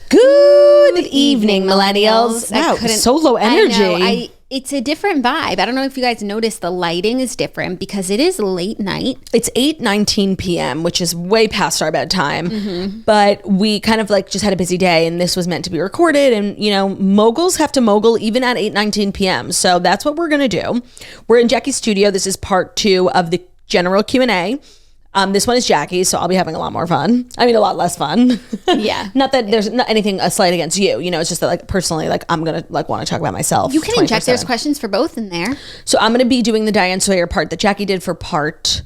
Good evening, millennials. Wow, so low energy. It's a different vibe. I don't know if you guys noticed the lighting is different because it is late night. It's 8:19 p.m., which is way past our bedtime. But we kind of like just had a busy day and this was meant to be recorded. And, you know, moguls have to mogul even at 8:19 p.m. So that's what we're going to do. We're in Jackie's studio. This is part 2 of the general Q&A. This one is Jackie, so I'll be having a lot more fun. I mean, a lot less fun. Yeah. Not that there's not anything a slight against you. You know, it's just that like personally, like I'm gonna like want to talk about myself. You can inject. There's questions for both in there. So I'm gonna be doing the Diane Sawyer part that Jackie did for part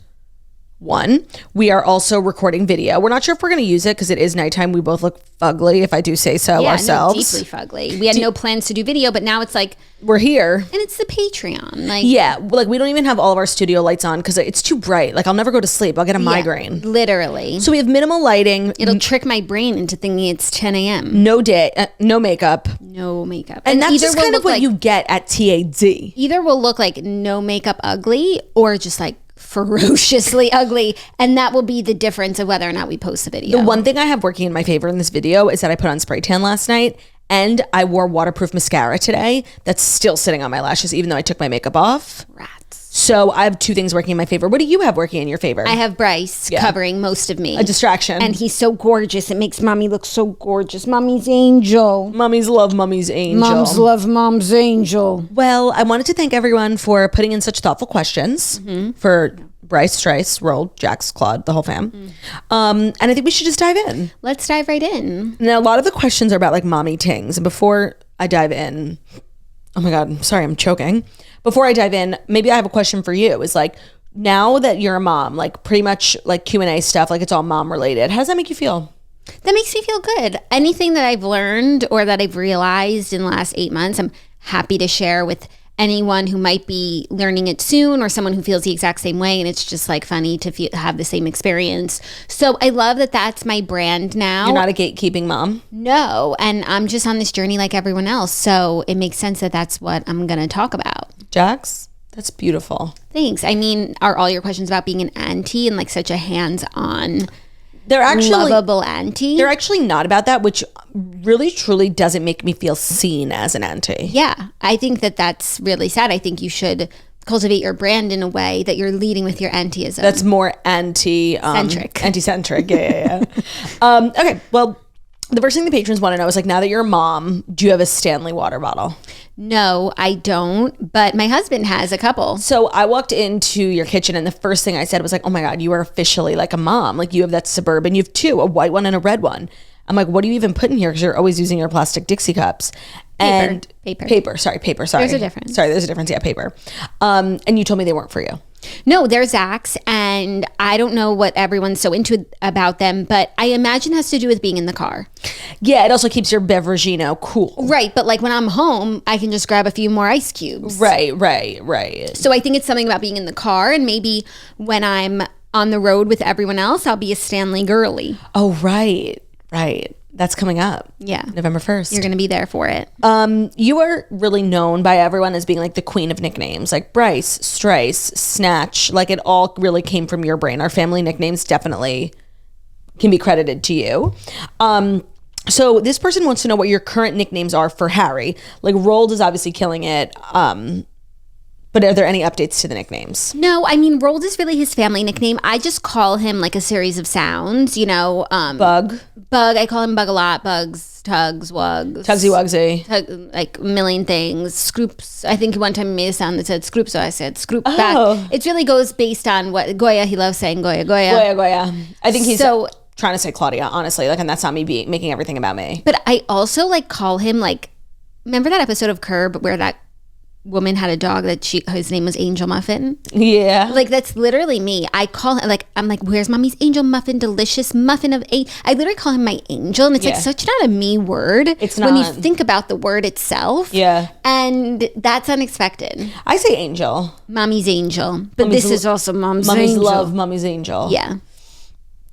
1. We are also recording video. We're not sure if we're gonna use it because it is nighttime. We both look fugly, if I do say so ourselves. No, deeply fugly. We had no plans to do video, but now it's like we're here, and it's the Patreon. Like, yeah, like we don't even have all of our studio lights on because it's too bright. Like I'll never go to sleep. I'll get a migraine. Literally. So we have minimal lighting. It'll trick my brain into thinking it's 10 a.m. No day, no makeup. No makeup. And that's just kind of what you get at TAD. Either will look like no makeup ugly or just like ferociously ugly, and that will be the difference of whether or not we post the video. The one thing I have working in my favor in this video is that I put on spray tan last night and I wore waterproof mascara today that's still sitting on my lashes even though I took my makeup off. Rats. So I have 2 things working in my favor. What do you have working in your favor? I have Bryce covering most of me. A distraction. And he's so gorgeous. It makes mommy look so gorgeous. Mommy's angel. Mummies love Mummy's angel. Moms love mom's angel. Well, I wanted to thank everyone for putting in such thoughtful questions for Bryce, Trice, Roll, Jax, Claude, the whole fam. And I think we should just dive in. Let's dive right in. Now, a lot of the questions are about like mommy tings. And before I dive in, oh my God, sorry, I'm choking. Before I dive in, maybe I have a question for you. Is like, now that you're a mom, like pretty much like Q&A stuff, like it's all mom related. How does that make you feel? That makes me feel good. Anything that I've learned or that I've realized in the last 8 months, I'm happy to share with anyone who might be learning it soon or someone who feels the exact same way. And it's just like funny to have the same experience. So I love that that's my brand now. You're not a gatekeeping mom. No. And I'm just on this journey like everyone else. So it makes sense that that's what I'm going to talk about. Jax, that's beautiful. Thanks. I mean, are all your questions about being an auntie and like such a hands-on, they're actually lovable auntie? They're actually not about that, which really truly doesn't make me feel seen as an auntie. Yeah, I think that that's really sad. I think you should cultivate your brand in a way that you're leading with your auntie-ism. That's more anti-centric. Anti-centric, yeah. Okay, well, the first thing the patrons want to know is like, now that you're a mom, do you have a Stanley water bottle? No, I don't, but my husband has a couple. So I walked into your kitchen and the first thing I said was like, oh my God, you are officially like a mom. Like you have that Suburban, you have 2, a white one and a red one. I'm like, what do you even put in here? Because you're always using your plastic Dixie cups. Paper. Sorry. There's a difference. Sorry, there's a difference. Yeah, paper. And you told me they weren't for you. No, they're Zach's, and I don't know what everyone's so into about them, but I imagine it has to do with being in the car. Yeah, it also keeps your beveragino cool. Right, but like when I'm home, I can just grab a few more ice cubes. Right. So I think it's something about being in the car, and maybe when I'm on the road with everyone else, I'll be a Stanley girly. Oh, right. That's coming up. Yeah. November 1st. You're going to be there for it. You are really known by everyone as being like the queen of nicknames, like Bryce, Strice, Snatch. Like it all really came from your brain. Our family nicknames definitely can be credited to you. So this person wants to know what your current nicknames are for Harry. Like Rold is obviously killing it. But are there any updates to the nicknames? No, I mean, Rold is really his family nickname. I just call him like a series of sounds, you know. Bug. I call him Bug a lot. Bugs, Tugs, Wugs. Tugsy Wugsy. Like a million things. Scroops. I think one time he made a sound that said Scroop, so I said Scroop Oh. back. It really goes based on what Goya, he loves saying Goya. Goya. I think he's so trying to say Claudia, honestly. Like, and that's not me making everything about me. But I also like call him like, remember that episode of Curb where that woman had a dog that his name was Angel Muffin? Yeah. Like that's literally me. I call him like, I'm like, where's mommy's Angel Muffin? Delicious muffin of eight. I literally call him my angel, and it's like such not a me word. It's not. When you think about the word itself. Yeah. And that's unexpected. I say angel. Mommy's angel. But Mommy's this is also mom's Mommy's angel. love Mommy's angel. Yeah.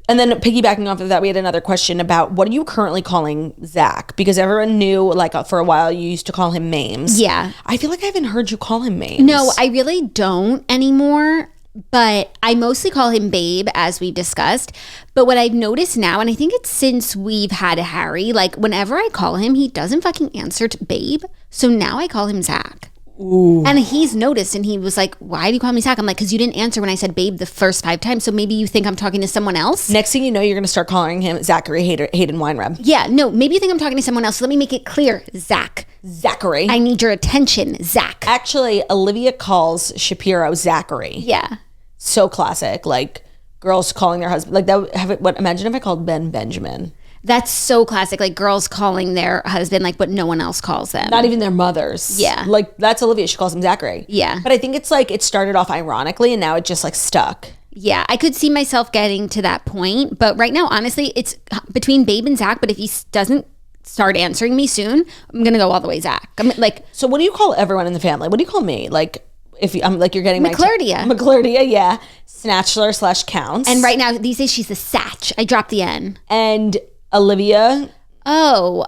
And then piggybacking off of that, we had another question about what are you currently calling Zach? Because everyone knew, like, for a while, you used to call him Mames. Yeah. I feel like I haven't heard you call him Mames. No, I really don't anymore. but I mostly call him Babe, as we discussed. But what I've noticed now, and I think it's since we've had Harry, like whenever I call him, he doesn't fucking answer to Babe. So now I call him Zach. Ooh. And he's noticed, and he was like, why do you call me Zach? I'm like, because you didn't answer when I said Babe the first 5 times. So maybe you think I'm talking to someone else. Next thing you know, you're going to start calling him Zachary Hayden Weinreb. Yeah, no, maybe you think I'm talking to someone else. So let me make it clear. Zach. Zachary. I need your attention, Zach. Actually, Olivia calls Shapiro Zachary. Yeah. So classic. Like girls calling their husband. Like that would have it. What? Imagine if I called Ben Benjamin. That's so classic. Like girls calling their husband like what no one else calls them. Not even their mothers. Yeah. Like that's Olivia. She calls him Zachary. Yeah. But I think it's like it started off ironically and now it just like stuck. Yeah, I could see myself getting to that point. But right now, honestly, it's between Babe and Zach. But if he doesn't start answering me soon, I'm going to go all the way Zach. I'm like, So what do you call everyone in the family? What do you call me? Like if I'm like you're getting McClurdia. McClurdia, yeah. Snatchler / Counts. and right now, these days, she's a Satch. I dropped the N. And Olivia. Oh.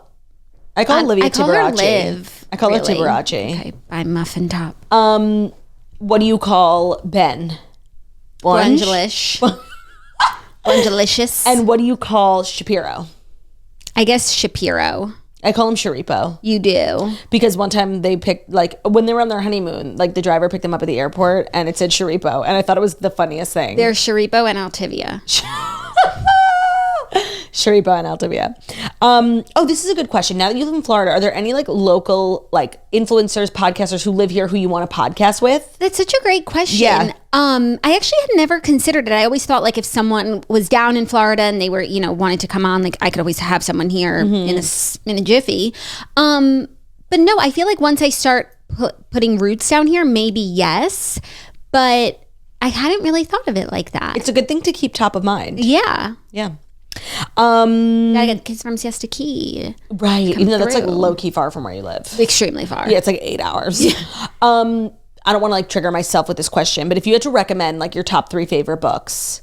I call Olivia I call Tiberace. her Liv. I call her really. Tiberace. Okay, by Muffin Top. What do you call Ben? Bunge? Brungelish. Brungelicious. And what do you call Shapiro? I guess Shapiro. I call him Sharipo You do. because one time they picked, like, when they were on their honeymoon, like, the driver picked them up at the airport and it said Sharipo. And I thought it was the funniest thing. There's Sharipo and Altivia. Sharipo and Altavia. Oh, this is a good question. Now that you live in Florida, are there any, like, local, like, influencers, podcasters who live here who you want to podcast with? That's such a great question. Yeah. I actually had never considered it. I always thought like if someone was down in Florida and they were, wanted to come on, like I could always have someone here in a jiffy. But no, I feel like once I start putting roots down here, maybe yes, but I hadn't really thought of it like that. It's a good thing to keep top of mind. Yeah. Yeah. Gotta get the kids from Siesta Key. Right. Even though that's like through. low key far from where you live. Extremely far. Yeah, it's like 8 hours. I don't want to like trigger myself with this question, but if you had to recommend like your top 3 favorite books,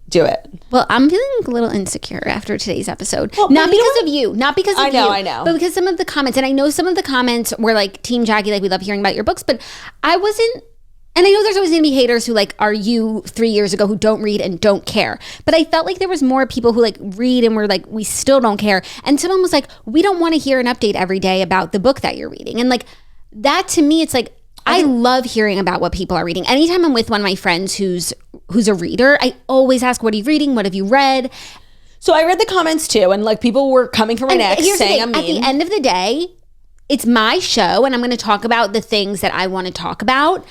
do it. Well, I'm feeling a little insecure after today's episode. Well, not but you know because of you. Not because of you. I know. But because some of the comments, and I know some of the comments were like, Team Jackie, like we love hearing about your books, but I wasn't. And I know there's always going to be haters who like are you 3 years ago who don't read and don't care. But I felt like there was more people who like read and were like, we still don't care. And someone was like, we don't want to hear an update every day about the book that you're reading. And like that to me, it's like, I love hearing about what people are reading. Anytime I'm with one of my friends who's a reader, I always ask, what are you reading? What have you read? So I read the comments too, and like people were coming for my neck Here's the saying thing, I'm mean. at the end of the day, it's my show and I'm going to talk about the things that I want to talk about.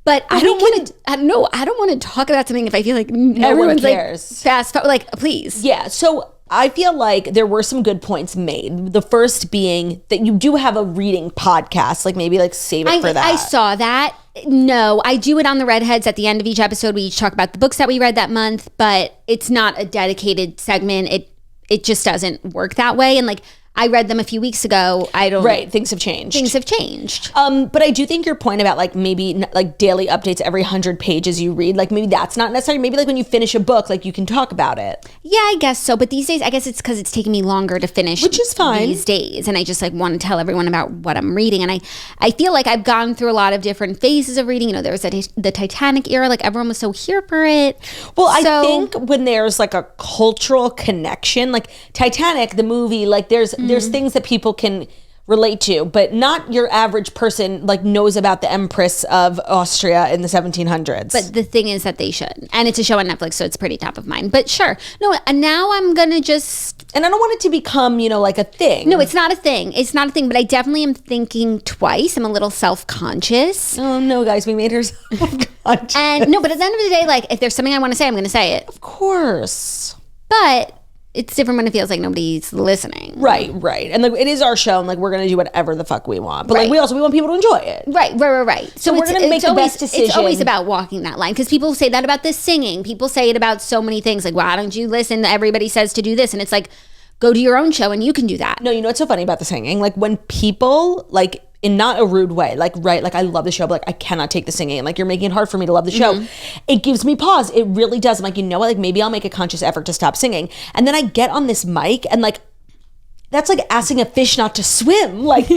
But I don't want to. I don't know. I don't want to talk about something if I feel like everyone's cares. like fast. Like, please. Yeah, so I feel like there were some good points made. The first being that you do have a reading podcast, like maybe like save it for that. I saw that. No, I do it on the Redheads at the end of each episode. We each talk about the books that we read that month, but it's not a dedicated segment. It just doesn't work that way. And like I read them a few weeks ago. Right, things have changed. Things have changed. But I do think your point about like maybe like daily updates every 100 pages you read, like maybe that's not necessary. Maybe like when you finish a book, like you can talk about it. Yeah, I guess so. But these days, I guess it's because it's taking me longer to finish, which is fine these days. And I just like want to tell everyone about what I'm reading. And I feel like I've gone through a lot of different phases of reading. There was the Titanic era, like everyone was so here for it. Well, I think when there's like a cultural connection, like Titanic, the movie, like there's things that people can relate to, but not your average person like knows about the Empress of Austria in the 1700s. But the thing is that they should. And it's a show on Netflix, so it's pretty top of mind. But sure. No, and now I'm going to just... And I don't want it to become, like a thing. No, it's not a thing. It's not a thing, but I definitely am thinking twice. I'm a little self-conscious. Oh, no, guys, we made her self-conscious. And no, but at the end of the day, like, if there's something I want to say, I'm going to say it. Of course. But... it's different when it feels like nobody's listening. Right. And like it is our show and like we're gonna do whatever the fuck we want. But like we want people to enjoy it. Right. So we're gonna make the best decision. It's always about walking that line. Because people say that about the singing. People say it about so many things. Like, why don't you listen? Everybody says to do this. And it's like, go to your own show and you can do that. No, you know what's so funny about the singing? Like when people like in not a rude way, like I love the show, but like I cannot take the singing. And like you're making it hard for me to love the show. It gives me pause. It really does. I'm like, you know what? Like maybe I'll make a conscious effort to stop singing. And then I get on this mic and like that's like asking a fish not to swim. Like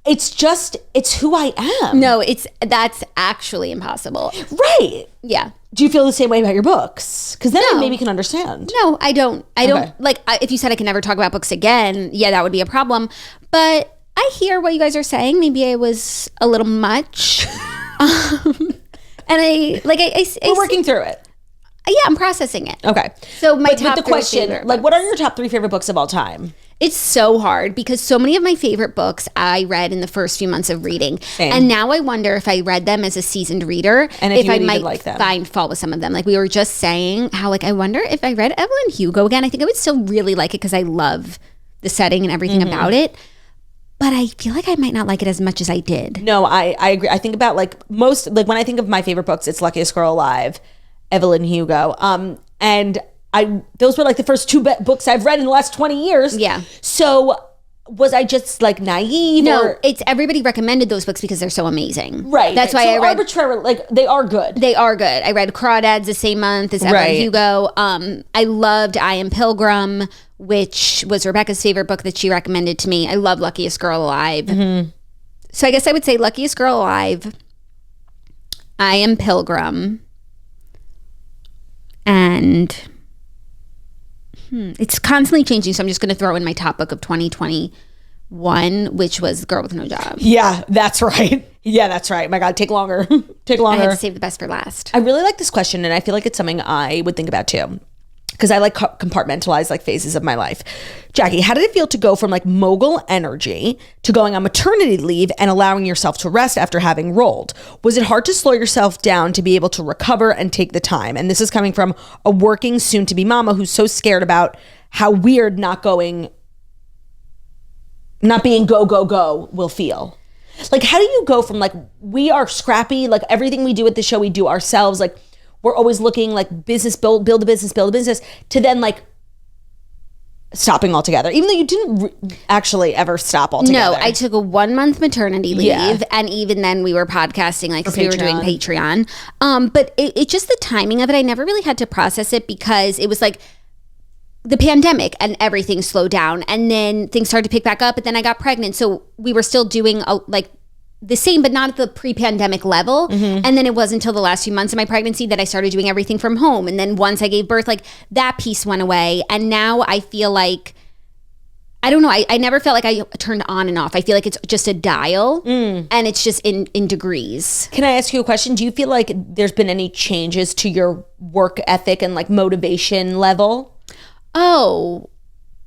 it's who I am. No, that's actually impossible. Right. Yeah. Do you feel the same way about your books? Because then I No. maybe can understand. No, I don't. Okay. Like, if you said I can never talk about books again, yeah, that would be a problem. But I hear what you guys are saying. Maybe I was a little much. And We're working through it. Yeah, I'm processing it. Okay. So my But top with the three question, favorite like, books. what are your top 3 favorite books of all time? It's so hard because so many of my favorite books I read in the first few months of reading. Same. And now I wonder if I read them as a seasoned reader, And if you I would even might like them. find fault with some of them. Like we were just saying how, like, I wonder if I read Evelyn Hugo again, I think I would still really like it because I love the setting and everything Mm-hmm. about it. But I feel like I might not like it as much as I did. No, I agree. I think about like when I think of my favorite books, it's Luckiest Girl Alive, Evelyn Hugo. And those were like the first 2 books I've read in the last 20 years. Yeah. So was I just like naive? No, or, it's everybody recommended those books because they're so amazing. right. That's right. why So I read. arbitrarily, like they are good. They are good. I read Crawdads the same month as Evelyn Right. Hugo. I loved I Am Pilgrim, which was Rebecca's favorite book that she recommended to me. I love Luckiest Girl Alive. Mm-hmm. So I guess I would say Luckiest Girl Alive, I Am Pilgrim, and it's constantly changing. So I'm just going to throw in my top book of 2021, which was Girl with No Job. Yeah, that's right. Yeah, that's right. My God, take longer. Take I longer. had to save the best for last. I really like this question, and I feel like it's something I would think about too, because I like compartmentalize like phases of my life. Jackie, how did it feel to go from like mogul energy to going on maternity leave and allowing yourself to rest after having rolled? Was it hard to slow yourself down to be able to recover and take the time? And this is coming from a working soon-to-be mama who's so scared about how weird not being go will feel. Like, how do you go from like, we are scrappy, like everything we do at the show, we do ourselves, like we're always looking like business, build a business, to then like stopping altogether, even though you didn't actually ever stop altogether. No, I took a 1-month maternity leave, Yeah. and even then we were podcasting, like, 'cause For we were doing Patreon. But it just the timing of it, I never really had to process it because it was like the pandemic and everything slowed down, and then things started to pick back up. But then I got pregnant, so we were still doing like the same, but not at the pre-pandemic level. Mm-hmm. And then it wasn't until the last few months of my pregnancy that I started doing everything from home. And then once I gave birth, like that piece went away. And now I feel like, I don't know, I never felt like I turned on and off. I feel like it's just a dial and it's just in degrees. Can I ask you a question? Do you feel like there's been any changes to your work ethic and like motivation level? Oh,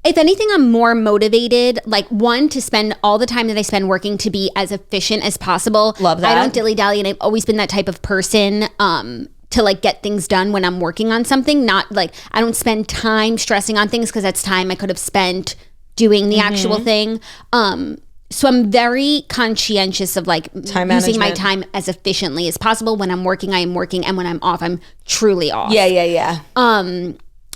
if anything, I'm more motivated, like, one, to spend all the time that I spend working to be as efficient as possible. Love that. I don't dilly-dally, and I've always been that type of person to, like, get things done when I'm working on something. Not, like, I don't spend time stressing on things because that's time I could have spent doing the actual thing. So I'm very conscientious of, like, Time using my management. time as efficiently as possible. When I'm working, I am working, and when I'm off, I'm truly off. Yeah.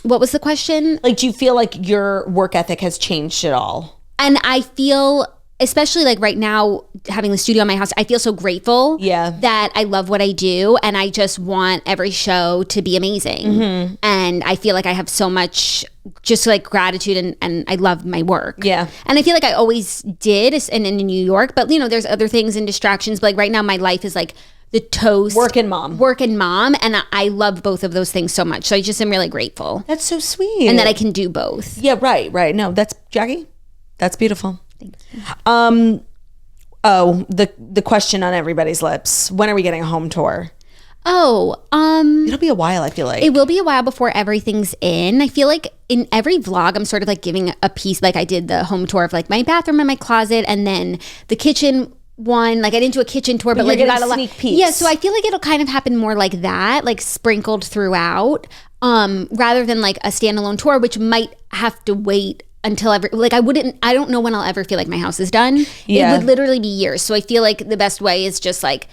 What was the question? Like, do you feel like your work ethic has changed at all? And I feel, especially like right now, having the studio in my house, I feel so grateful that I love what I do. And I just want every show to be amazing. And I feel like I have so much just like gratitude and I love my work. Yeah. And I feel like I always did in New York. But, you know, there's other things and distractions. But like right now, my life is like the toast. Work and mom. And I love both of those things so much. So I just am really grateful. That's so sweet. And that I can do both. Yeah, right. No, that's Jackie. That's beautiful. Thank you. The question on everybody's lips. When are we getting a home tour? It'll be a while, I feel like. It will be a while before everything's in. I feel like in every vlog, I'm sort of like giving a piece, like I did the home tour of like my bathroom and my closet, and then the kitchen one. Like I didn't do a kitchen tour, but you're like getting got a lot. sneak peeks. Yeah, so I feel like it'll kind of happen more like that, like sprinkled throughout, rather than like a standalone tour, which might have to wait until I don't know when I'll ever feel like my house is done. Yeah. It would literally be years. So I feel like the best way is just like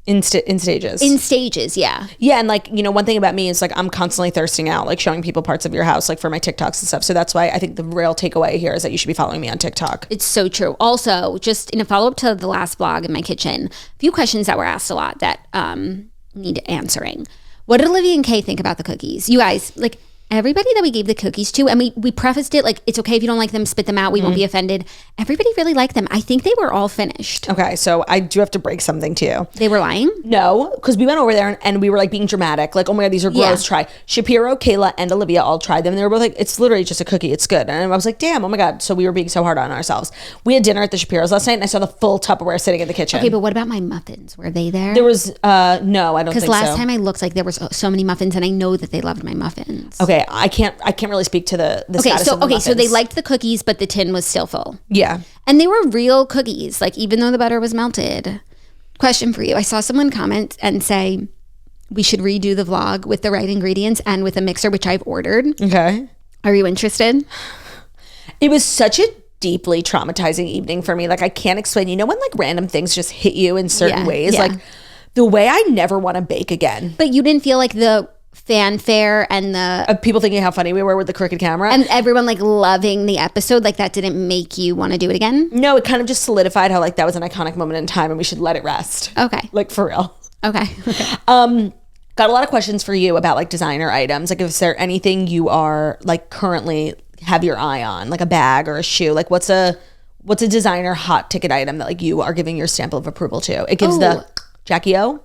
in stages. in stages. Yeah. Yeah, and like, you know, one thing about me is like I'm constantly thirsting out, like showing people parts of your house, like for my TikToks and stuff. So that's why I think the real takeaway here is that you should be following me on TikTok. It's so true. Also, just in a follow-up to the last vlog in my kitchen, a few questions that were asked a lot that need answering. What did Olivia and Kay think about the cookies? You guys, like, everybody that we gave the cookies to, and we prefaced it like, it's okay if you don't like them, spit them out. We won't be offended. Everybody really liked them. I think they were all finished. Okay, so I do have to break something to you. They were lying? No, because we went over there and we were like being dramatic. Like, oh my God, these are gross. Try. Shapiro, Kayla, and Olivia all tried them. And they were both like, it's literally just a cookie. It's good. And I was like, damn, oh my God. So we were being so hard on ourselves. We had dinner at the Shapiro's last night and I saw the full Tupperware sitting in the kitchen. Okay, but what about my muffins? Were they there? There was, no, I don't think so. Because last time I looked, like there was so many muffins, and I know that they loved my muffins. Okay, I can't really speak to the status of the muffins. So they liked the cookies, but the tin was still full. Yeah. And they were real cookies, like even though the butter was melted. Question for you. I saw someone comment and say we should redo the vlog with the right ingredients and with a mixer, which I've ordered. Okay. Are you interested? It was such a deeply traumatizing evening for me. Like, I can't explain. You know when like random things just hit you in certain ways? Yeah. Like the way I never want to bake again. But you didn't feel like the fanfare and the Of people thinking how funny we were with the crooked camera. and everyone like loving the episode, like that didn't make you want to do it again? No, it kind of just solidified how like that was an iconic moment in time and we should let it rest. Okay. Like for real. Okay. Got a lot of questions for you about like designer items. Like, is there anything you are like currently have your eye on, like a bag or a shoe? Like what's a designer hot ticket item that like you are giving your stamp of approval to? It gives the Jackie O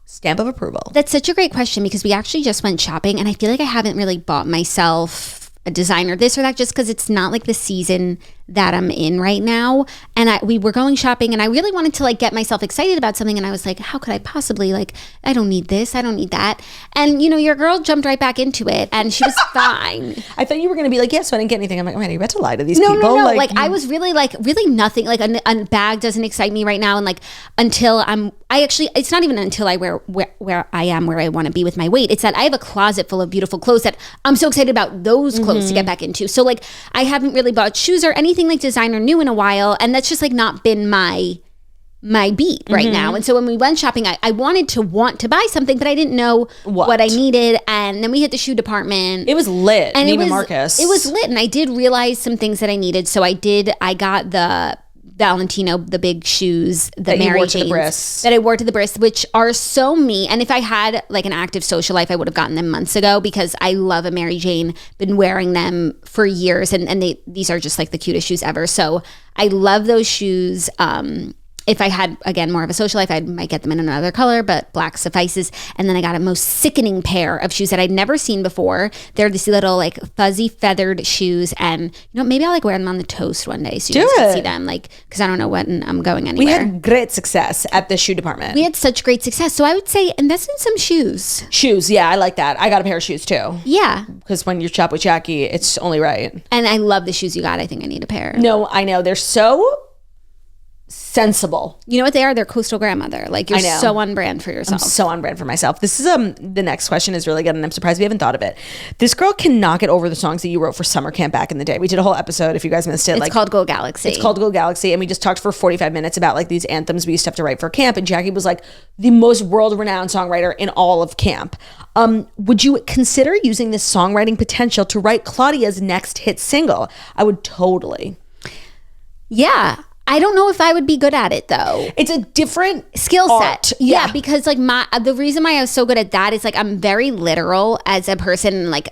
stamp of approval. That's such a great question because we actually just went shopping and I feel like I haven't really bought myself a designer this or that just because it's not like the season that I'm in right now. And we were going shopping and I really wanted to like get myself excited about something. And I was like, how could I possibly like, I don't need this. I don't need that. And you know, your girl jumped right back into it and she was fine. I thought you were going to be like, yes, so I didn't get anything. I'm like, oh man, are you about to lie to these people? No. Like I was really nothing. Like a bag doesn't excite me right now. And like until it's not even until I wear where I am, where I want to be with my weight. It's that I have a closet full of beautiful clothes that I'm so excited about those clothes to get back into. So like I haven't really bought shoes or anything like designer new in a while. And that's just like not been my beat right now. And so when we went shopping, I wanted to buy something, but I didn't know what I needed. And then we hit the shoe department. It was lit. And Neiman Marcus. It was lit. And I did realize some things that I needed. So I got the Valentino, the big shoes, the Mary Janes that I wore to the bris, which are so me. And if I had like an active social life, I would have gotten them months ago because I love a Mary Jane, been wearing them for years. And these are just like the cutest shoes ever. So I love those shoes. If I had, again, more of a social life, I might get them in another color, but black suffices. And then I got a most sickening pair of shoes that I'd never seen before. They're these little like fuzzy feathered shoes. And, you know, maybe I'll like wear them on the toast one day so you guys can see them. Like, because I don't know when I'm going anywhere. We had great success at the shoe department. We had such great success. So I would say invest in some shoes. Shoes. Yeah, I like that. I got a pair of shoes too. Yeah. Because when you shop with Jackie, it's only right. And I love the shoes you got. I think I need a pair. No, I know. They're so sensible. You know what they are? They're coastal grandmother. Like you're so on brand for yourself. I'm so on brand for myself. This is the next question is really good and I'm surprised we haven't thought of it. This girl cannot get over the songs that you wrote for summer camp back in the day. We did a whole episode if you guys missed it. It's called Go Galaxy. It's called Go Galaxy and we just talked for 45 minutes about like these anthems we used to have to write for camp and Jackie was like the most world-renowned songwriter in all of camp. Would you consider using this songwriting potential to write Claudia's next hit single? I would totally. Yeah. I don't know if I would be good at it though. It's a different skill set. Yeah, because like the reason why I was so good at that is like I'm very literal as a person. Like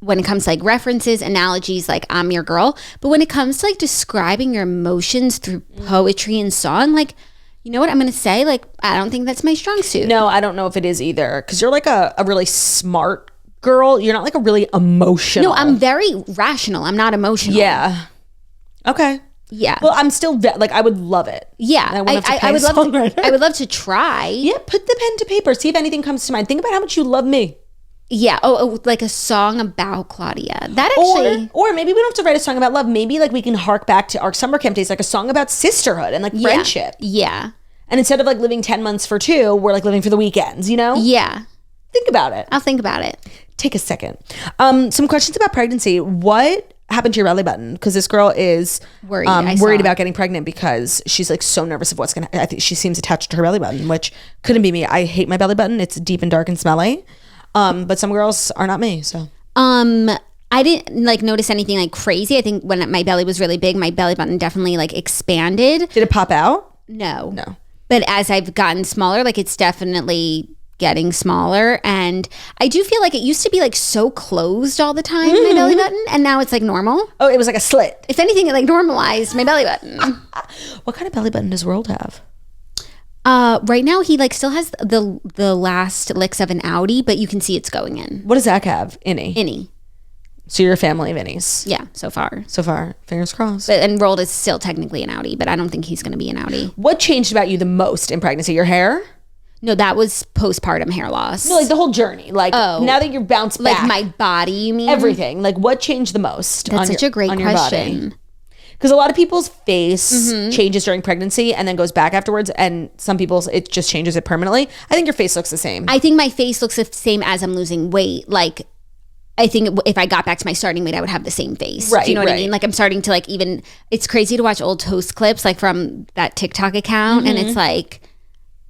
when it comes to like references, analogies, like I'm your girl. But when it comes to like describing your emotions through poetry and song, like you know what I'm gonna say? Like I don't think that's my strong suit. No, I don't know if it is either. Because you're like a really smart girl. You're not like a really emotional. No, I'm very rational. I'm not emotional. Yeah. Okay. Yeah. Well, I'm still like I would love it. Yeah. I would love to try. Yeah. Put the pen to paper. See if anything comes to mind. Think about how much you love me. Yeah. Oh, like a song about Claudia. That actually. Or maybe we don't have to write a song about love. Maybe like we can hark back to our summer camp days, like a song about sisterhood and like friendship. Yeah. And instead of like living 10 months for 2, we're like living for the weekends, you know? Yeah. Think about it. I'll think about it. Take a second. Some questions about pregnancy. What happened to your belly button? Because this girl is worried about getting pregnant because she's like so nervous of what's gonna. I think she seems attached to her belly button, which couldn't be me. I hate my belly button. It's deep and dark and smelly. But some girls are not me. So I didn't like notice anything like crazy. I think when my belly was really big, my belly button definitely like expanded. Did it pop out? No. No. But as I've gotten smaller, like it's definitely getting smaller, and I do feel like it used to be like so closed all the time, my belly button, and now it's like normal. Oh, it was like a slit. If anything, it like normalized my belly button. What kind of belly button does World have? Right now he like still has the last licks of an Audi, but you can see it's going in. What does Zach have? Innie. So you're a family of innies. Yeah, so far. So far, fingers crossed. But and Rolled is still technically an Audi, but I don't think he's going to be an Audi. What changed about you the most in pregnancy? Your hair? No, that was postpartum hair loss. No, like the whole journey. Like now that you're bounced back. Like my body, you mean? Everything. Like what changed the most? That's such a great question. Because a lot of people's face changes during pregnancy and then goes back afterwards, and some people's it just changes it permanently. I think your face looks the same. I think my face looks the same as I'm losing weight. Like, I think if I got back to my starting weight, I would have the same face. Right, do you know what I mean? Like I'm starting to like even, it's crazy to watch old toast clips like from that TikTok account. And it's like,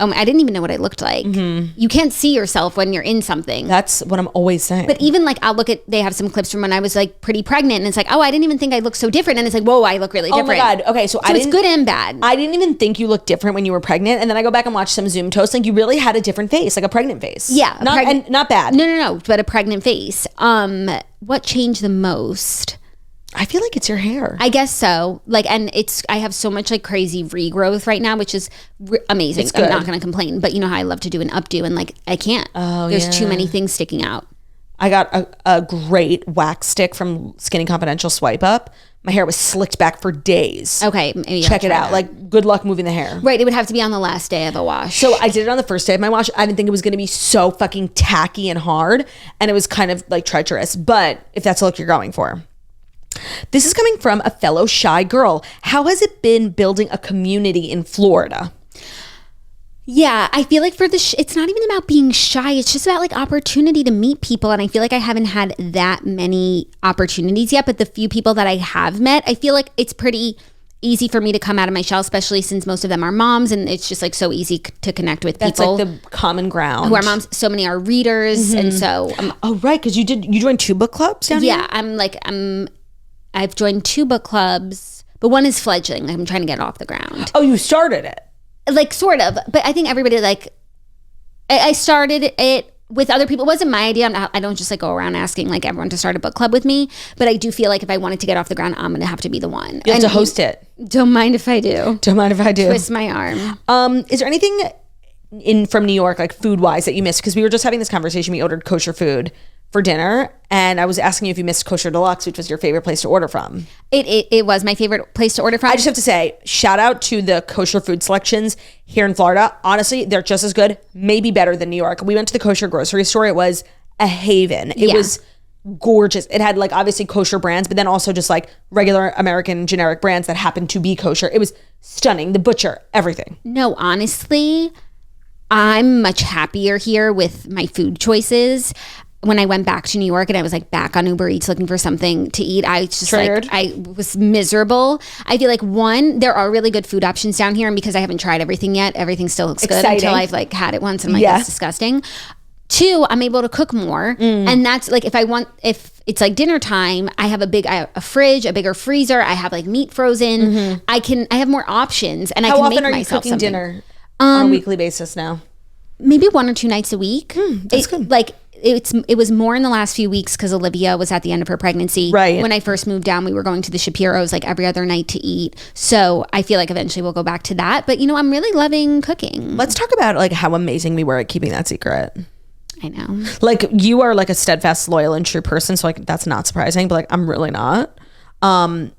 I didn't even know what I looked like. You can't see yourself when you're in something. That's what I'm always saying. But even like I'll look at, they have some clips from when I was like pretty pregnant, and it's like, oh, I didn't even think I looked so different. And it's like, whoa, I look really different. Oh my God. Okay. So it's good and bad. I didn't even think you looked different when you were pregnant. And then I go back and watch some Zoom toast. Like you really had a different face, like a pregnant face. Yeah. And not bad. No, but a pregnant face. What changed the most? I feel like it's your hair. I guess so. Like, and I have so much like crazy regrowth right now, which is amazing. It's good. I'm not going to complain, but you know how I love to do an updo, and like I can't. Oh, There's too many things sticking out. I got a great wax stick from Skinny Confidential Swipe Up. My hair was slicked back for days. Okay, maybe check it out. That. Like, good luck moving the hair. Right, it would have to be on the last day of a wash. So I did it on the first day of my wash. I didn't think it was going to be so fucking tacky and hard, and it was kind of like treacherous. But if that's the look you're going for. This is coming from a fellow shy girl. How has it been building a community in Florida? Yeah, I feel like for it's not even about being shy. It's just about like opportunity to meet people. And I feel like I haven't had that many opportunities yet. But the few people that I have met, I feel like it's pretty easy for me to come out of my shell, especially since most of them are moms. And it's just like so easy to connect with people. That's like the common ground. Who are moms. So many are readers. And so. Oh, right. Because you joined 2 book clubs down here? Yeah, I've joined 2 book clubs, but one is fledgling. Like I'm trying to get it off the ground. Oh, you started it? Like sort of, but I think everybody like, I started it with other people. It wasn't my idea. I don't just like go around asking like everyone to start a book club with me, but I do feel like if I wanted to get off the ground, I'm going to have to be the one. You have to host it. Don't mind if I do. Don't mind if I do. Twist my arm. Is there anything from New York, like food wise, that you missed? Because we were just having this conversation. We ordered kosher food for dinner, and I was asking you if you missed Kosher Deluxe, which was your favorite place to order from. It was my favorite place to order from. I just have to say, shout out to the kosher food selections here in Florida. Honestly, they're just as good, maybe better than New York. We went to the kosher grocery store. It was a haven. It was gorgeous. It had like obviously kosher brands, but then also just like regular American generic brands that happened to be kosher. It was stunning. The butcher, everything. No, honestly, I'm much happier here with my food choices. When I went back to New York and I was like back on Uber Eats looking for something to eat, I just Triggered. like, I was miserable. I feel like there are really good food options down here, and because I haven't tried everything yet, everything still looks good until I've like had it once and I'm like, that's disgusting. 2, I'm able to cook more. And that's like, if it's like dinner time, I have a fridge, a bigger freezer. I have like meat frozen. I have more options, and I can make myself something. How often are you cooking dinner on a weekly basis now? Maybe 1 or 2 nights a week. That's good. Like, it was more in the last few weeks because Olivia was at the end of her pregnancy. Right. When I first moved down, we were going to the Shapiro's like every other night to eat. So I feel like eventually we'll go back to that. But you know, I'm really loving cooking. Let's talk about like how amazing we were at keeping that secret. I know. Like you are like a steadfast, loyal, and true person. So like that's not surprising, but like I'm really not. And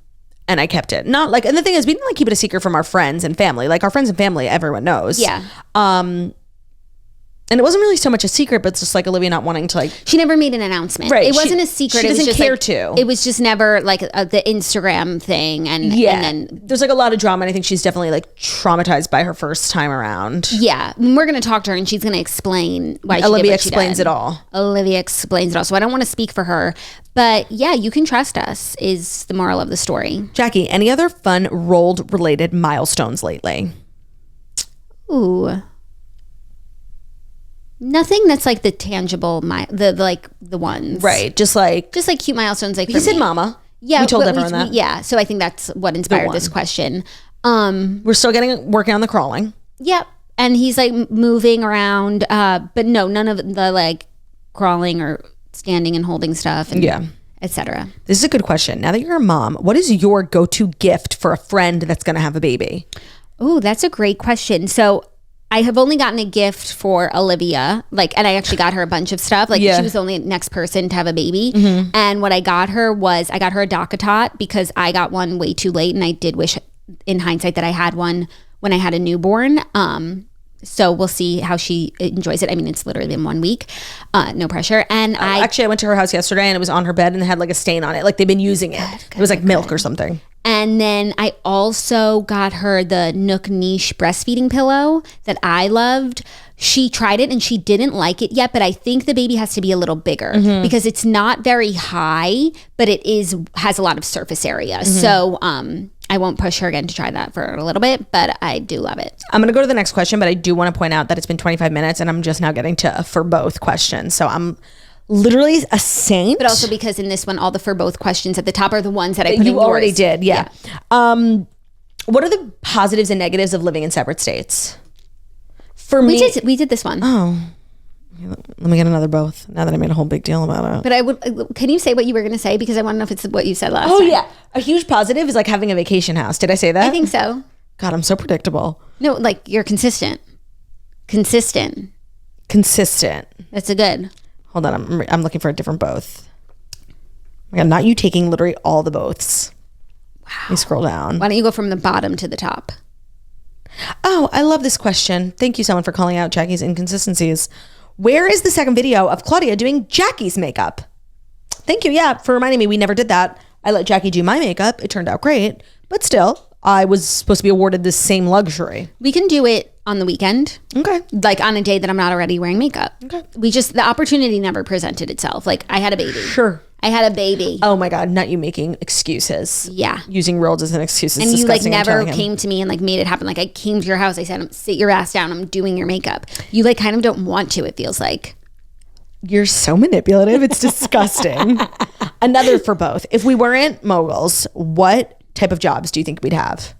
I kept it. Not like, and the thing is, we didn't like keep it a secret from our friends and family. Like our friends and family, everyone knows. Yeah. And it wasn't really so much a secret, but it's just like Olivia not wanting to like. She never made an announcement. Right. It wasn't a secret. She doesn't it was just care like, to. It was just never like the Instagram thing. And then there's like a lot of drama. And I think she's definitely like traumatized by her first time around. Yeah. We're going to talk to her and she's going to explain why Olivia explains it all. Olivia explains it all. So I don't want to speak for her. But yeah, you can trust us is the moral of the story. Jackie, any other fun rolled related milestones lately? Ooh. Nothing that's like the tangible, the ones. Right. Just like cute milestones. Like you said mama. Yeah. We told everyone that. Yeah. So I think that's what inspired this question. We're still working on the crawling. Yep. and he's like moving around, but no, none of the like crawling or standing and holding stuff and etc. This is a good question. Now that you're a mom, what is your go-to gift for a friend that's going to have a baby? Oh, that's a great question. So I have only gotten a gift for Olivia, like, and I actually got her a bunch of stuff. Like, she was the only next person to have a baby. And what I got her was, I got her a DockATot because I got one way too late, and I did wish, in hindsight, that I had one when I had a newborn. So we'll see how she enjoys it. I mean, it's literally been 1 week, no pressure. And I went to her house yesterday, and it was on her bed, and it had like a stain on it. Like they've been using it. It was like milk or something. And then I also got her the Nook Niche breastfeeding pillow that I loved. She tried it and she didn't like it yet, but I think the baby has to be a little bigger because it's not very high, but it has a lot of surface area. So I won't push her again to try that for a little bit, but I do love it. I'm going to go to the next question, but I do want to point out that it's been 25 minutes and I'm just now getting to for both questions. So I'm literally a saint. But also because in this one, all the for both questions at the top are the ones that I put in yours. You already did, yeah. What are the positives and negatives of living in separate states? For me, we did this one. Oh, let me get another both. Now that I made a whole big deal about it. But can you say what you were going to say, because I want to know if it's what you said last time. Oh yeah, a huge positive is like having a vacation house. Did I say that? I think so. God, I'm so predictable. No, like you're consistent. Consistent. That's a good. Hold on, I'm looking for a different both. Oh my God, not you taking literally all the boths. Wow. Let me scroll down. Why don't you go from the bottom to the top? Oh, I love this question. Thank you, someone, for calling out Jackie's inconsistencies. Where is the second video of Claudia doing Jackie's makeup? Thank you, yeah, for reminding me. We never did that. I let Jackie do my makeup. It turned out great. But still, I was supposed to be awarded this same luxury. We can do it on the weekend. Okay. Like on a day that I'm not already wearing makeup. Okay. The opportunity never presented itself. Like I had a baby. Sure. I had a baby. Oh my God, not you making excuses. Yeah. Using roles as an excuse is and you like disgusting. never came to me and like made it happen. Like I came to your house. I said, sit your ass down. I'm doing your makeup. You like kind of don't want to, it feels like. You're so manipulative. It's disgusting. Another for both. If we weren't moguls, what type of jobs do you think we'd have?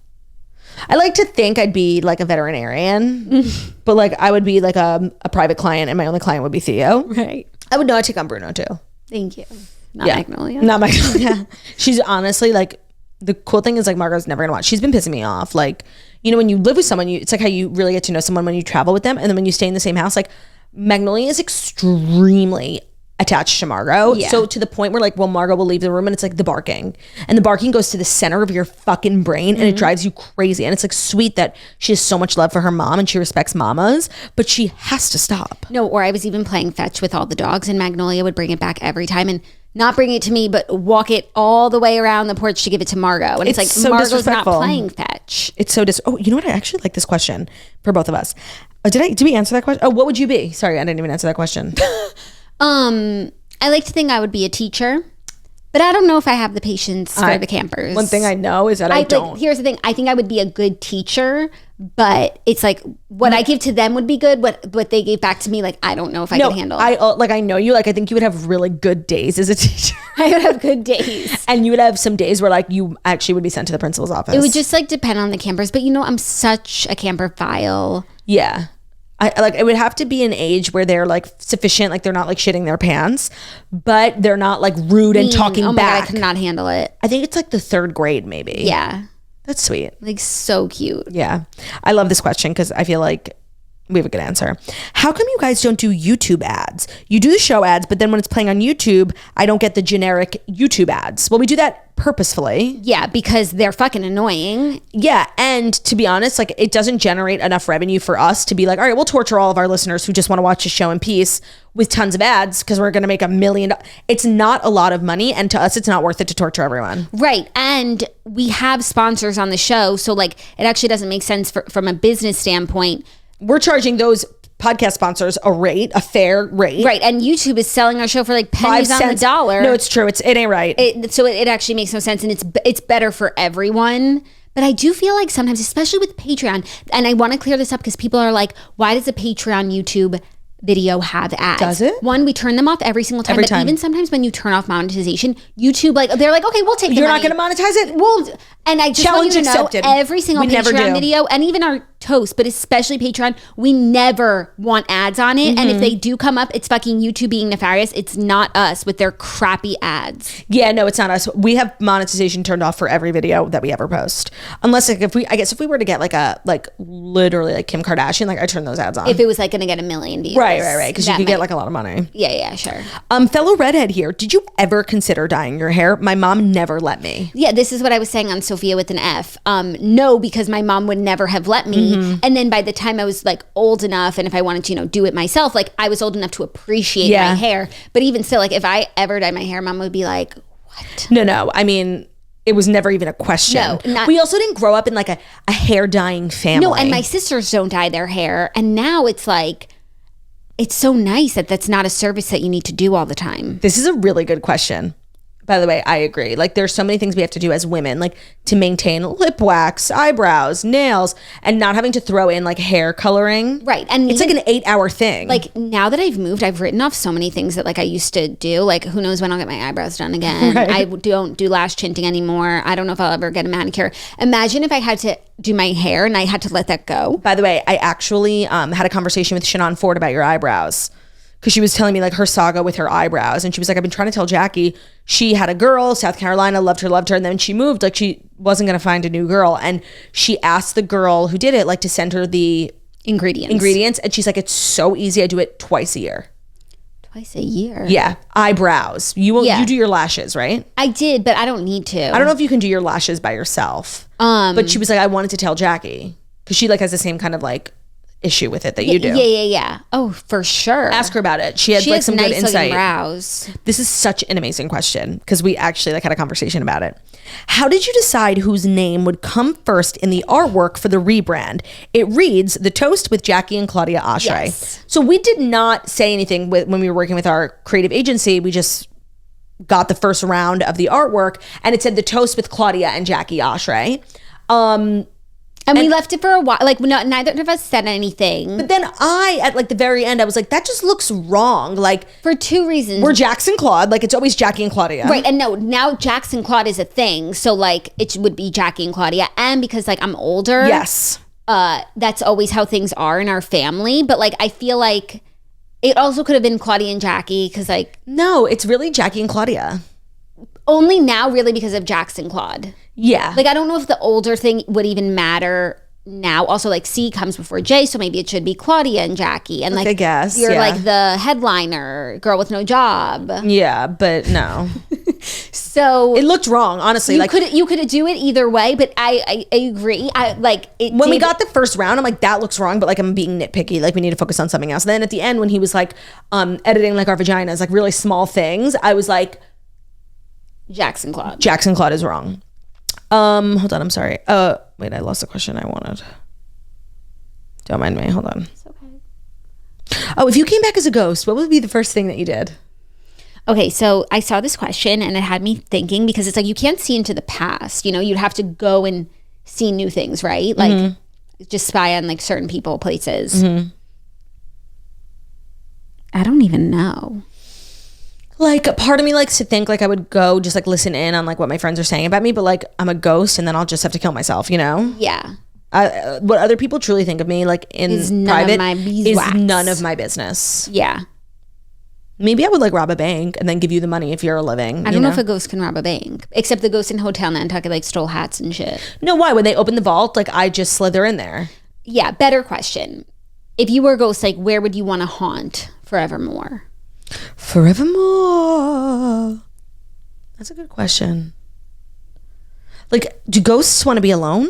I like to think I'd be like a veterinarian, but like I would be like a private client and my only client would be Theo. Right. I would know I take on Bruno too. Thank you. Not Magnolia. Not Magnolia. She's honestly like, the cool thing is like Margot's never gonna watch. She's been pissing me off. Like, you know, when you live with someone, it's like how you really get to know someone when you travel with them. And then when you stay in the same house, like Magnolia is extremely attached to Margot. Yeah. So to the point where like, well, Margot will leave the room and it's like the barking. And the barking goes to the center of your fucking brain and it drives you crazy. And it's like sweet that she has so much love for her mom and she respects mamas, but she has to stop. No, or I was even playing fetch with all the dogs and Magnolia would bring it back every time and not bring it to me, but walk it all the way around the porch to give it to Margot. And it's like, so Margot's not playing fetch. It's so oh, you know what? I actually like this question for both of us. Did we answer that question? Oh, what would you be? Sorry, I didn't even answer that question. I like to think I would be a teacher, but I don't know if I have the patience for the campers. One thing I know is that I don't. Here's the thing. I think I would be a good teacher, but it's like what I give to them would be good. What they gave back to me, like, I don't know if I could handle. I know you. Like, I think you would have really good days as a teacher. I would have good days. And you would have some days where like you actually would be sent to the principal's office. It would just like depend on the campers. But you know, I'm such a camperphile. Yeah. I like it would have to be an age where they're like sufficient, like they're not like shitting their pants, but they're not like rude and talking oh my back. God, I could not handle it. I think it's like the 3rd grade maybe. Yeah. That's sweet. Like so cute. Yeah. I love this question because I feel like we have a good answer. How come you guys don't do YouTube ads? You do the show ads, but then when it's playing on YouTube, I don't get the generic YouTube ads. Well, we do that purposefully. Yeah, because they're fucking annoying. Yeah, and to be honest, like it doesn't generate enough revenue for us to be like, all right, we'll torture all of our listeners who just want to watch a show in peace with tons of ads because we're going to make $1 million. It's not a lot of money, and to us, it's not worth it to torture everyone. Right, and we have sponsors on the show, so like it actually doesn't make sense from a business standpoint. We're charging those podcast sponsors a fair rate. Right, and YouTube is selling our show for like pennies on the dollar. No, it's true. It ain't right. So it actually makes no sense, and it's better for everyone. But I do feel like sometimes, especially with Patreon, and I want to clear this up because people are like, why does a Patreon YouTube video have ads? Does it? One, we turn them off every single time. But even sometimes when you turn off monetization, YouTube, like they're like, okay, we'll take the money. You're not going to monetize it? Well, and I just want you to know, every single Patreon video, and even our toast, but especially Patreon, we never want ads on it. And if they do come up, it's fucking YouTube being nefarious. It's not us with their crappy ads. Yeah, no, it's not us. We have monetization turned off for every video that we ever post. Unless like if we were to get like literally like Kim Kardashian, like I turn those ads on. If it was like going to get 1 million views. Right. Because you could get like a lot of money. Yeah, sure. Fellow redhead here. Did you ever consider dyeing your hair? My mom never let me. Yeah, this is what I was saying on Sophia with an F. No, because my mom would never have let me. And then by the time I was like old enough, and if I wanted to, do it myself, like I was old enough to appreciate my hair. But even still, like if I ever dye my hair, mom would be like, what? No. I mean, it was never even a question. No, we also didn't grow up in like a hair dyeing family. No, and my sisters don't dye their hair. And now it's like, it's so nice that that's not a service that you need to do all the time. This is a really good question. By the way, I agree. Like there's so many things we have to do as women, like to maintain lip wax, eyebrows, nails, and not having to throw in like hair coloring. Right. And it's like an 8-hour thing. Like now that I've moved, I've written off so many things that like I used to do. Like who knows when I'll get my eyebrows done again. Right. I don't do lash tinting anymore. I don't know if I'll ever get a manicure. Imagine if I had to do my hair and I had to let that go. By the way, I actually had a conversation with Shannon Ford about your eyebrows. Because she was telling me like her saga with her eyebrows. And she was like, I've been trying to tell Jackie, she had a girl, South Carolina, loved her. And then she moved, like she wasn't going to find a new girl. And she asked the girl who did it, like to send her the ingredients. And she's like, it's so easy. I do it twice a year. Twice a year? Yeah. Eyebrows. You do your lashes, right? I did, but I don't need to. I don't know if you can do your lashes by yourself. But she was like, I wanted to tell Jackie. Because she like has the same kind of like issue with it that you do. Yeah. Oh, for sure. Ask her about it. She had like some nice good insight. Brows. This is such an amazing question because we actually like had a conversation about it. How did you decide whose name would come first in the artwork for the rebrand? It reads The Toast with Jackie and Claudia Oshry. Yes. So we did not say anything when we were working with our creative agency. We just got the first round of the artwork and it said The Toast with Claudia and Jackie Oshry. And we left it for a while. Like, neither of us said anything. But then at like the very end, I was like, that just looks wrong. Like, for two reasons. We're Jackson Claude. Like, it's always Jackie and Claudia. Right. And no, now Jackson Claude is a thing. So, like, it would be Jackie and Claudia. And because, like, I'm older. Yes. That's always how things are in our family. But, like, I feel like it also could have been Claudia and Jackie. Because, like. No, it's really Jackie and Claudia. Only now, really, because of Jackson Claude. Yeah. Like, I don't know if the older thing would even matter now. Also, like, C comes before J, so maybe it should be Claudia and Jackie. And, like, I guess, you're, yeah. like, the headliner, girl with no job. Yeah, but no. So it looked wrong, honestly. You could do it either way, but I agree. When we got the first round, I'm like, that looks wrong, but, like, I'm being nitpicky. Like, we need to focus on something else. And then at the end, when he was, like, editing, like, our vaginas, like, really small things, I was like... Jackson Claude is wrong. Hold on, I'm sorry. Wait, I lost the question I wanted. Don't mind me. Hold on. It's okay. Oh, if you came back as a ghost, what would be the first thing that you did? Okay, so I saw this question and it had me thinking because it's like you can't see into the past. You know, you'd have to go and see new things, right? Like just spy on like certain people, places. I don't even know. Like, a part of me likes to think like I would go just like listen in on like what my friends are saying about me, but like I'm a ghost and then I'll just have to kill myself, you know? Yeah. What other people truly think of me, like in private, is none of my business. Yeah. Maybe I would like rob a bank and then give you the money if you're living. I don't know if a ghost can rob a bank, except the ghost in Hotel Nantucket like stole hats and shit. No, why? When they open the vault, like I just slither in there. Yeah. Better question. If you were a ghost, like where would you want to haunt forevermore? Forevermore. That's a good question. Like, do ghosts want to be alone?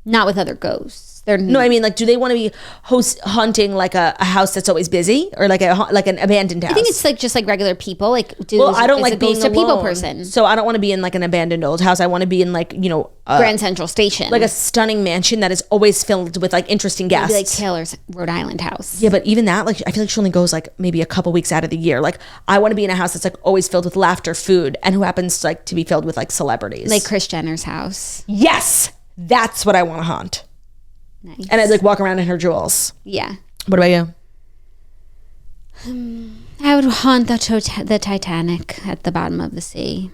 Not with other ghosts. No, I mean, like, do they want to be hunting like a house that's always busy, or like an abandoned house? I think it's like just like regular people. Like, I don't like being a ghost alone. A people person. So I don't want to be in like an abandoned old house. I want to be in like, you know, Grand Central Station, like a stunning mansion that is always filled with like interesting guests. Maybe like Taylor's Rhode Island house. Yeah, but even that, like, I feel like she only goes like maybe a couple weeks out of the year. Like, I want to be in a house that's like always filled with laughter, food, and who happens to, like to be filled with like celebrities, like Kris Jenner's house. Yes, that's what I want to haunt. Nice. And I'd like walk around in her jewels. Yeah. What about you? I would haunt the Titanic at the bottom of the sea.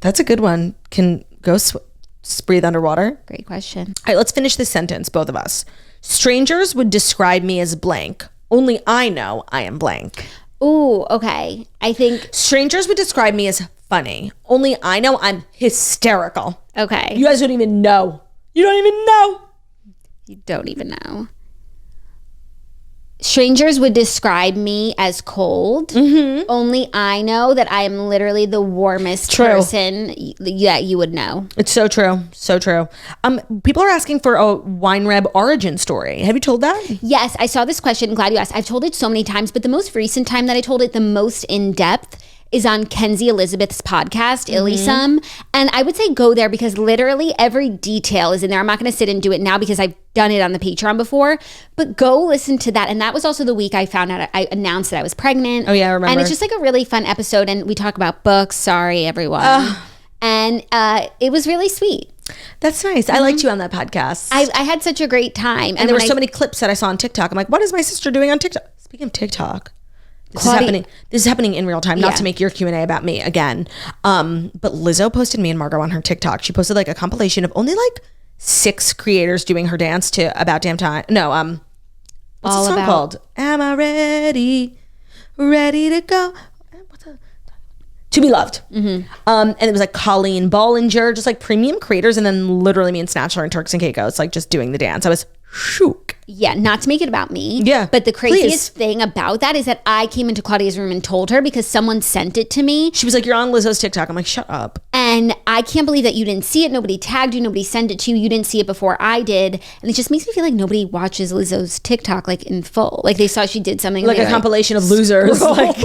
That's a good one. Can ghosts Just breathe underwater. Great question. All right, let's finish this sentence, both of us. Strangers would describe me as blank. Only I know I am blank. Ooh, okay. I think, Strangers would describe me as funny. Only I know I'm hysterical. okay. You guys don't even know. You don't even know. You don't even know. Strangers would describe me as cold. Only I know that I am literally the warmest True. person that you would know. It's so true. So true. People are asking for a Wine Reb origin story. Have you told that? Yes, I saw this question. Glad you asked. I've told it so many times, but the most recent time that I told it the most in depth is on Kenzie Elizabeth's podcast, Illisum. And I would say go there because literally every detail is in there. I'm not going to sit and do it now because I've done it on the Patreon before, but go listen to that. And that was also the week I found out, I announced that I was pregnant. Oh, yeah, I remember. And it's just like a really fun episode. And we talk about books. Sorry, everyone. And it was really sweet. That's nice. I liked you on that podcast. I had such a great time. and there were so many clips that I saw on TikTok. I'm like, what is my sister doing on TikTok? Speaking of TikTok, this is happening in real time. Not to make your Q&A about me again. But Lizzo posted me and Margot on her TikTok. She posted like a compilation of only like 6 creators doing her dance to About Damn Time. No, what's the song called? Am I ready to go? To Be Loved. And it was like Colleen Bollinger, just like premium creators, and then literally me and Snatchler and Turks and Caicos like just doing the dance. I was shook. Yeah, not to make it about me. Yeah, but the craziest thing about that is that I came into Claudia's room and told her because someone sent it to me. She was like, "You're on Lizzo's TikTok." I'm like, "Shut up." And I can't believe that you didn't see it. Nobody tagged you. Nobody sent it to you. You didn't see it before I did. And it just makes me feel like nobody watches Lizzo's TikTok like in full. Like they saw she did something. Like a compilation of losers. Like.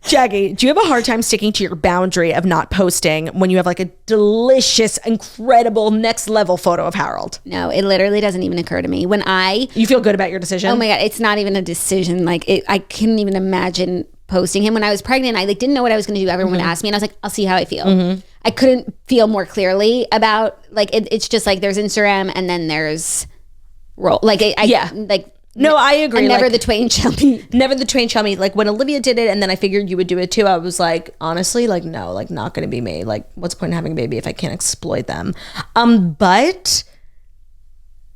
Jackie, do you have a hard time sticking to your boundary of not posting when you have like a delicious, incredible, next level photo of Harold? No, it literally doesn't even occur to me. You feel good about your decision? Oh my God, it's not even a decision. Like I couldn't even imagine posting him. When I was pregnant, I like didn't know what I was going to do. Everyone would ask me and I was like, I'll see how I feel. I couldn't feel more clearly about like, it's just like there's Instagram and then there's roll. Like, No, I agree. And never the twain shall meet. Never the twain shall meet. Like when Olivia did it and then I figured you would do it too, I was like, honestly, like, no, like not going to be me. Like what's the point in having a baby if I can't exploit them? But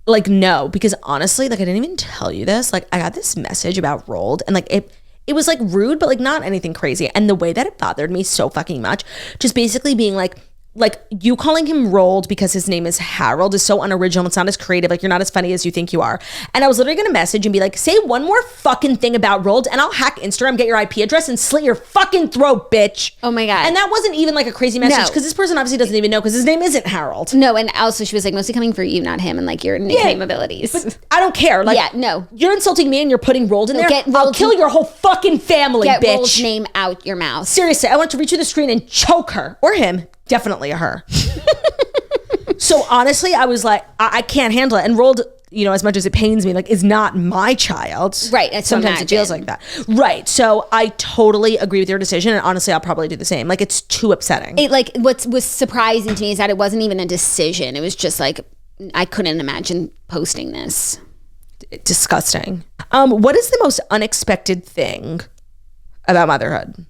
like, no, because honestly, like I didn't even tell you this. Like I got this message about Rolled and like it was like rude, but like not anything crazy. And the way that it bothered me so fucking much, just basically being like you calling him Rolled because his name is Harold is so unoriginal. It's not as creative. Like you're not as funny as you think you are. And I was literally going to message and be like, say one more fucking thing about Rolled and I'll hack Instagram, get your IP address and slit your fucking throat, bitch. Oh my God. And that wasn't even like a crazy message because this person obviously doesn't even know because his name isn't Harold. No, and also she was like mostly coming for you, not him, and like your nickname abilities. But I don't care. Like, yeah, no. You're insulting me and you're putting Rolled in there. I'll kill your whole fucking family, get bitch. Get Rolled's name out your mouth. Seriously, I want to reach through the screen and choke her. Or him. Definitely a her. So honestly, I was like, I can't handle it. And Rolled, you know, as much as it pains me, like is not my child. Right. Sometimes it feels like that. Right. So I totally agree with your decision. And honestly, I'll probably do the same. Like it's too upsetting. It like what was surprising to me is that it wasn't even a decision. It was just like, I couldn't imagine posting this. Disgusting. What is the most unexpected thing about motherhood?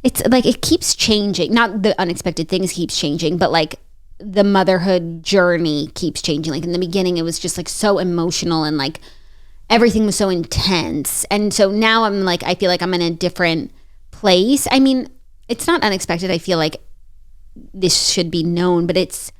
It's like it keeps changing. Not the unexpected things keeps changing, but like the motherhood journey keeps changing. Like in the beginning, it was just like so emotional and like everything was so intense. And so now I'm like, I feel like I'm in a different place. I mean, it's not unexpected. I feel like this should be known, but it's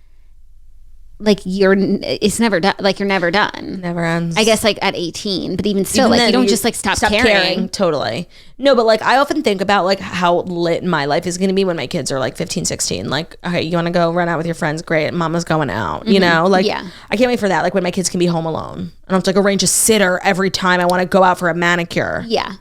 like it's never done. Like you're never done. Never ends. I guess like at 18, but even still, even like you don't just like stop caring. Totally. No, but like I often think about like how lit my life is going to be when my kids are like 15, 16. Like, okay, you want to go run out with your friends? Great. Mama's going out, you know? Like, yeah. I can't wait for that. Like when my kids can be home alone. And I have to like arrange a sitter every time I want to go out for a manicure. Yeah.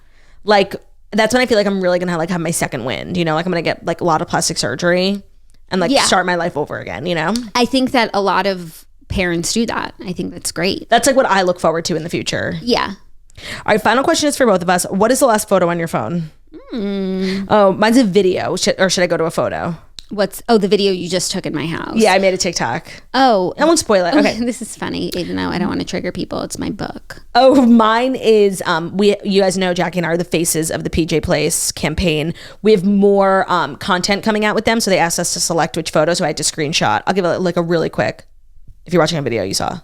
Like that's when I feel like I'm really going to have my second wind, you know? Like I'm going to get like a lot of plastic surgery. And like start my life over again, you know? I think that a lot of parents do that. I think that's great. That's like what I look forward to in the future. Yeah. All right, final question is for both of us. What is the last photo on your phone? Oh, mine's a video. Or should I go to a photo? the video you just took in my house. Yeah, I made a TikTok. Oh. I won't spoil it. Okay. This is funny. Even though I don't want to trigger people, it's my book. Oh, mine is you guys know Jackie and I are the faces of the PJ Place campaign. We have more content coming out with them, so they asked us to select which photos, so I had to screenshot. I'll give it like a really quick, if you're watching a video you saw.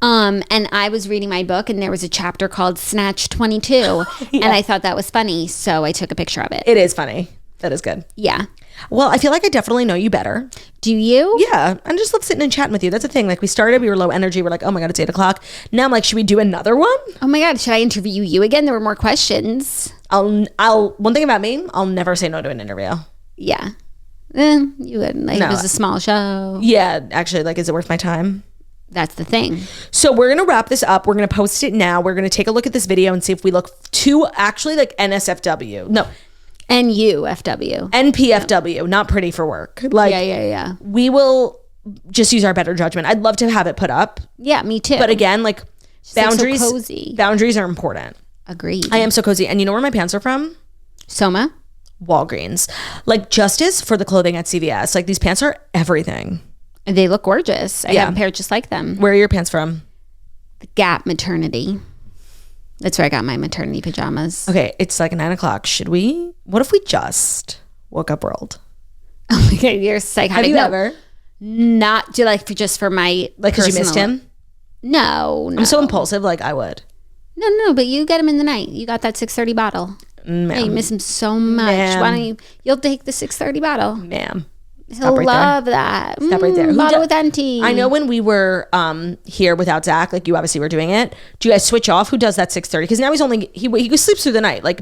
And I was reading my book and there was a chapter called Snatch 22 and I thought that was funny, so I took a picture of it. It is funny. That is good. Yeah. Well, I feel like I definitely know you better. Do you? Yeah. I just love sitting and chatting with you. That's the thing. Like we started, we were low energy. We're like, oh my God, it's 8:00. Now I'm like, should we do another one? Oh my God, should I interview you again? There were more questions. One thing about me, I'll never say no to an interview. Yeah. You wouldn't. Like, No. it was a small show. Yeah. Actually, like, is it worth my time? That's the thing. So we're going to wrap this up. We're going to post it now. We're going to take a look at this video and see if we look too actually like NSFW. No. NUFW. NPFW. Not pretty for work. Like, Yeah. we will just use our better judgment. I'd love to have it put up. Yeah, me too. But again, like boundaries, so cozy. boundaries are important. Agreed. I am so cozy. And you know where my pants are from? Soma? Walgreens. Like justice for the clothing at CVS. Like these pants are everything. They look gorgeous. I have a pair just like them. Where are your pants from? The Gap Maternity. That's where I got my maternity pajamas. Okay, it's like 9:00. What if we just woke up world? Oh my God, you're psychotic. Have you ever? Not do like just for my Like because you missed him? No. I'm so impulsive, like I would. No, but you get him in the night. You got that 6:30 bottle. Ma'am. Yeah, you miss him so much. Ma'am. Why don't you'll take the 6:30 bottle. Ma'am. He'll right love that. Stop right there. Who Bottle do- with auntie. I know when we were here without Zach, like you obviously were doing it. Do you guys switch off? Who does that 6:30? Because now he sleeps through the night, like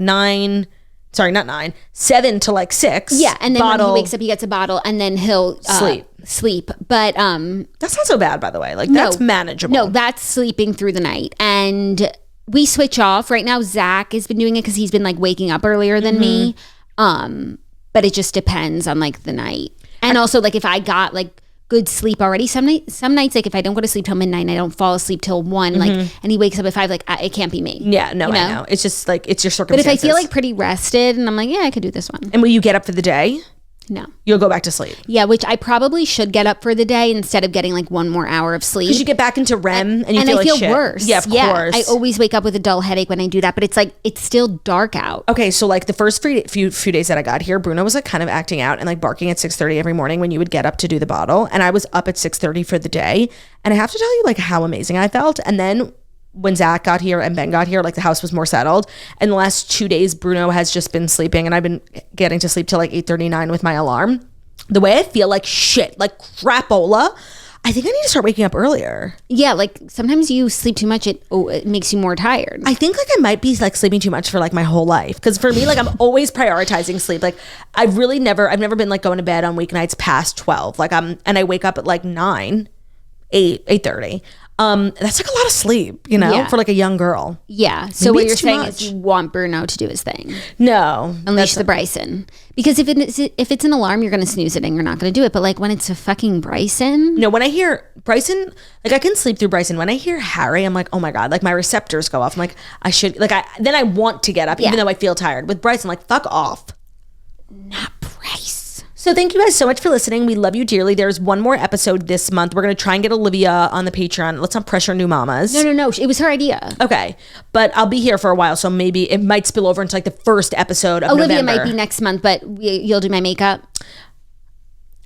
7 to like 6. Yeah, and then bottle. when he wakes up, he gets a bottle, and then he'll sleep. But That's not so bad, by the way. Like that's manageable. No, that's sleeping through the night, and we switch off. Right now, Zach has been doing it because he's been like waking up earlier than me. But it just depends on like the night. And also, like, if I got like good sleep already, some nights, like if I don't go to sleep till midnight and I don't fall asleep till 1, like, and he wakes up at 5, like, it can't be me. Yeah, no, I know. It's just like, it's your circumstances. But if I feel like pretty rested and I'm like, yeah, I could do this one. And will you get up for the day? No. You'll go back to sleep. Yeah, which I probably should get up for the day instead of getting like 1 more hour of sleep. Because you get back into REM and you feel I like feel shit. worse. Yeah, of course. I always wake up with a dull headache when I do that, but it's like, it's still dark out. Okay, so like the first few days that I got here, Bruno was like kind of acting out and like barking at 6:30 every morning when you would get up to do the bottle. And I was up at 6:30 for the day. And I have to tell you like how amazing I felt. And then when Zach got here and Ben got here, like the house was more settled. And the last 2 days, Bruno has just been sleeping and I've been getting to sleep till like 8:39 with my alarm. The way I feel like shit, like crapola, I think I need to start waking up earlier. Yeah, like sometimes you sleep too much, it makes you more tired. I think like I might be like sleeping too much for like my whole life. Cause for me, like I'm always prioritizing sleep. Like I've never been like going to bed on weeknights past 12. Like and I wake up at like 9, 8:30. That's like a lot of sleep, you know, Yeah. for like a young girl. Yeah. So Maybe what it's you're too saying much. is you want Bruno to do his thing. No. Unleash the Bryson. Because if it's an alarm, you're going to snooze it and you're not going to do it. But like when it's a fucking Bryson. No, when I hear Bryson, like I can sleep through Bryson. When I hear Harry, I'm like, oh my God, like my receptors go off. I'm like, I should, like then I want to get up even though I feel tired. With Bryson, like fuck off. Not Bryce. So thank you guys so much for listening. We love you dearly. There's one more episode this month. We're going to try and get Olivia on the Patreon. Let's not pressure new mamas. No. It was her idea. Okay. But I'll be here for a while. So maybe it might spill over into like the first episode of Olivia November. might be next month, but you'll do my makeup.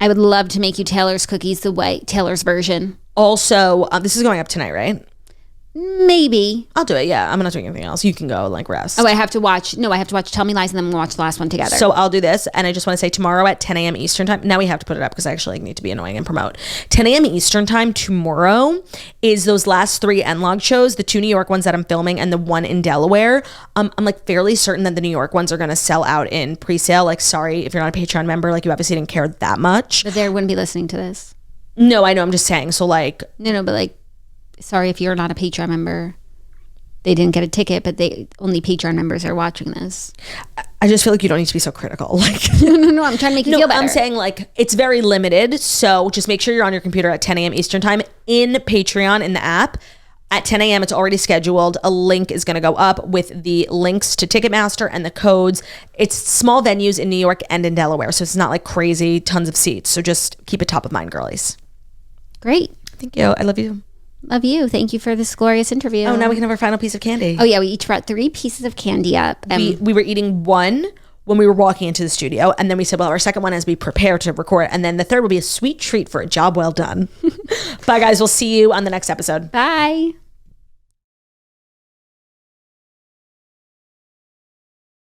I would love to make you Taylor's cookies the way Taylor's version. Also, this is going up tonight, right? Maybe. I'll do it. Yeah. I'm not doing anything else. You can go like rest. Oh, I have to watch Tell Me Lies and then we'll watch the last one together. So I'll do this. And I just want to say tomorrow at 10 a.m. Eastern time. Now we have to put it up because I actually need to be annoying and promote. 10 a.m. Eastern time tomorrow is those last 3 N-Log shows, the 2 New York ones that I'm filming and the 1 in Delaware. I'm like fairly certain that the New York ones are going to sell out in pre-sale. Like, sorry if you're not a Patreon member, like you obviously didn't care that much. But they wouldn't be listening to this. No, I know. I'm just saying. So like, No, but like, sorry if you're not a Patreon member. They didn't get a ticket, but only Patreon members are watching this. I just feel like you don't need to be so critical. Like, No, I'm trying to make you feel better. I'm saying like it's very limited. So just make sure you're on your computer at 10 a.m. Eastern time in Patreon in the app. at 10 a.m. It's already scheduled. A link is going to go up with the links to Ticketmaster and the codes. It's small venues in New York and in Delaware, so it's not like crazy tons of seats. So just keep it top of mind, girlies. Great. Thank you. I love you. Love you. Thank you for this glorious interview. Oh, now we can have our final piece of candy. Oh, yeah. We each brought 3 pieces of candy up. We were eating one when we were walking into the studio, and then we said, well, our second one as we prepare to record, and then the third will be a sweet treat for a job well done. Bye, guys. We'll see you on the next episode. Bye.